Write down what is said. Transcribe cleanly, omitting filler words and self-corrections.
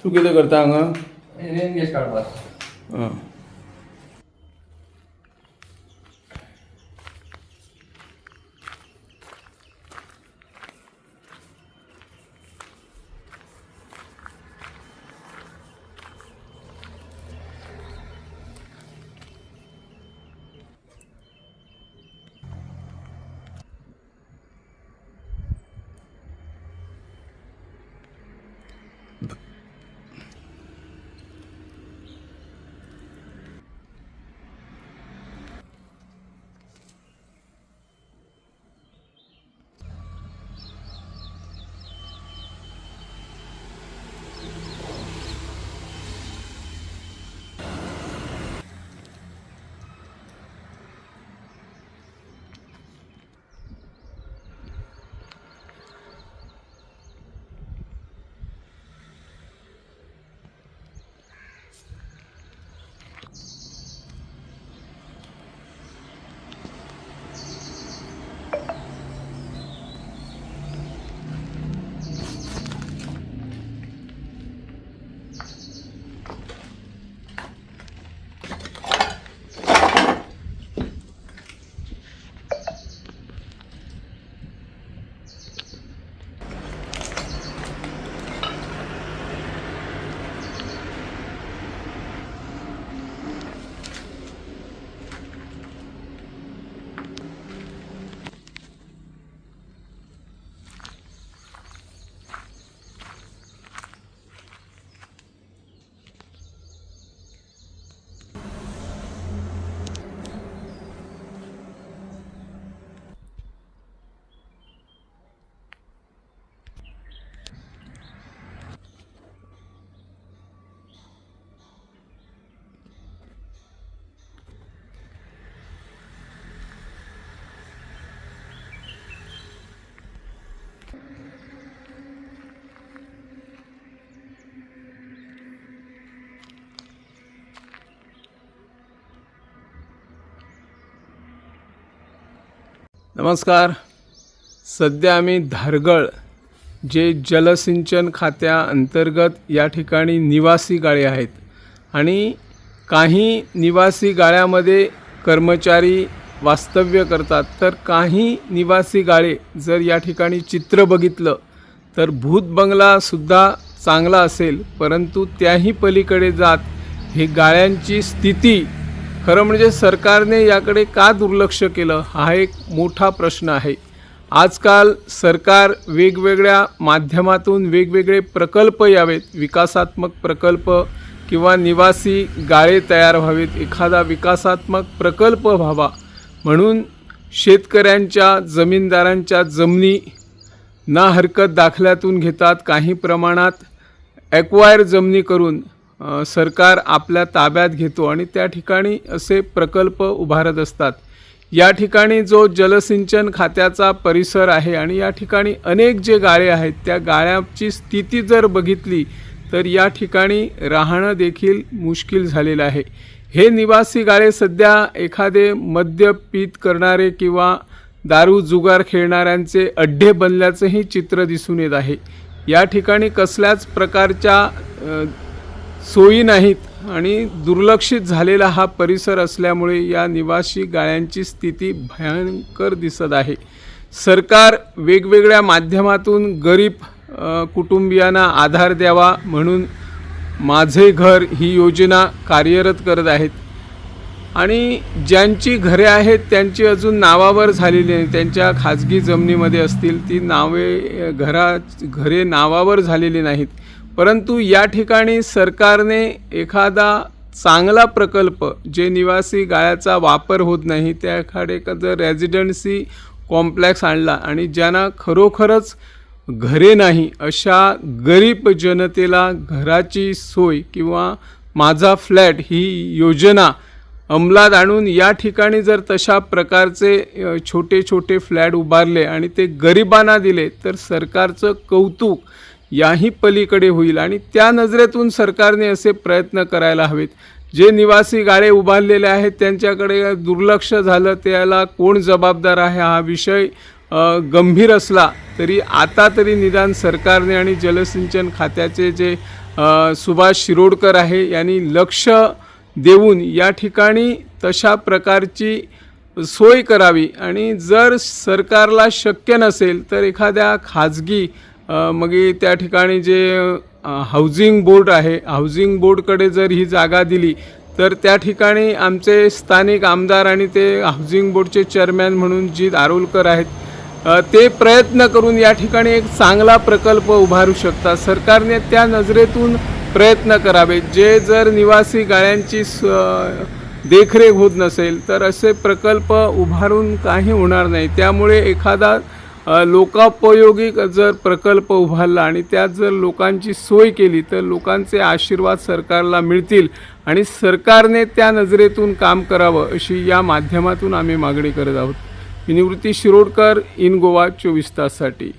तू कितें करता हांगा? रेन गेस्ट काडपाक. आं. नमस्कार. सध्या आम्ही धारगळ जे जलसिंचन खात्या अंतर्गत या ठिकाणी निवासी गाळे आहेत आणि काही निवासी गाळ्यामध्ये कर्मचारी वास्तव्य करतात, तर काही निवासी गाळे जर या ठिकाणी चित्र बघितलं तर भूत बंगलासुद्धा चांगला असेल, परंतु त्याही पलीकडे जात हे गाळ्यांची स्थिती खरं म्हणजे सरकारने याकडे का दुर्लक्ष केलं हा एक मोठा प्रश्न आहे. आजकाल सरकार वेगवेगळ्या माध्यमातून वेगवेगळे प्रकल्प यावेत, विकासात्मक प्रकल्प किंवा निवासी गाळे तयार व्हावेत, एखादा विकासात्मक प्रकल्प व्हावा म्हणून शेतकऱ्यांच्या जमीनदारांच्या जमिनी ना हरकत दाखल्यातून घेतात, काही प्रमाणात ॲक्वायर जमिनी करून सरकार आपल्या ताब्यात घेतो आणि त्या ठिकाणी असे प्रकल्प उभारत असतात. या ठिकाणी जो जलसिंचन खात्याचा परिसर आहे आणि या ठिकाणी अनेक जे गाळे आहेत त्या गाळ्याची स्थिती जर बघितली तर या ठिकाणी राहणं देखील मुश्किल झालेलं आहे. हे निवासी गाळे सध्या एखादे मद्य पीत करणारे किंवा दारू जुगार खेळणाऱ्यांचे अड्डे बनल्याचंही चित्र दिसून येत आहे. या ठिकाणी कसल्याच प्रकारच्या सोयी नाहीत आणि दुर्लक्षित झालेला हा परिसर असल्यामुळे या निवासी गाळ्यांची स्थिती भयंकर दिसत आहे. सरकार वेगवेगळ्या माध्यमातून गरीब कुटुंबियांना आधार द्यावा म्हणून माझे घर ही योजना कार्यरत करत आहेत आणि ज्यांची घरे आहेत त्यांची अजून नावावर झालेली नाही, त्यांच्या खाजगी जमिनीमध्ये असतील, ती घरे नावावर झालेली नाहीत. परंतु या ठिकाणी सरकारने एखादा चांगला प्रकल्प जे निवासी गाळ्याचा वापर होत नाही त्याकडे जर रेजिडेन्सी कॉम्प्लेक्स आणला आणि ज्यांना खरोखरच घरे नाही अशा गरीब जनतेला घराची सोय किंवा माझा फ्लॅट ही योजना अंमलात आणून या ठिकाणी जर तशा प्रकारचे छोटे छोटे फ्लॅट उभारले आणि ते गरिबांना दिले तर सरकारचं कौतुक याही पलीकडे होईल आणि त्या नजरेतून सरकारने असे प्रयत्न करायला हवेत. जे निवासी गाळे उभारलेले आहेत त्यांच्याकडे दुर्लक्ष झालं, त्याला कोण जबाबदार आहे हा विषय गंभीर असला तरी आता तरी निदान सरकारने आणि जलसिंचन खात्याचे जे सुभाष शिरोडकर आहे, यांनी लक्ष देऊन या ठिकाणी तशा प्रकारची सोय करावी आणि जर सरकारला शक्य नसेल तर एखाद्या खाजगी मग त्या ठिकाणी जे हाऊसिंग बोर्ड आहे, हाऊसिंग बोर्डकडे जर ही जागा दिली तर त्या ठिकाणी आमचे स्थानिक आमदार आणि ते हाऊसिंग बोर्डचे चेअरमॅन म्हणून जी आरोलकर आहेत ते प्रयत्न करून या ठिकाणी एक चांगला प्रकल्प उभारू शकतात. सरकारने त्या नजरेतून प्रयत्न करावे. जे जर निवासी गाळ्यांची देखरेख होत नसेल तर असे प्रकल्प उभारून काही होणार नाही. त्यामुळे एखादा लोकोपयोगी जर प्रकल्प उभारला आणि त्यात जर लोकांची सोय केली तर लोकांचे आशीर्वाद सरकारला मिळतील आणि सरकारने त्या नजरेतून काम करावं अशी या माध्यमातून आम्ही मागणी करत आहोत. निवृत्ती शिरोडकर, इन गोवा 24 ताससाठी.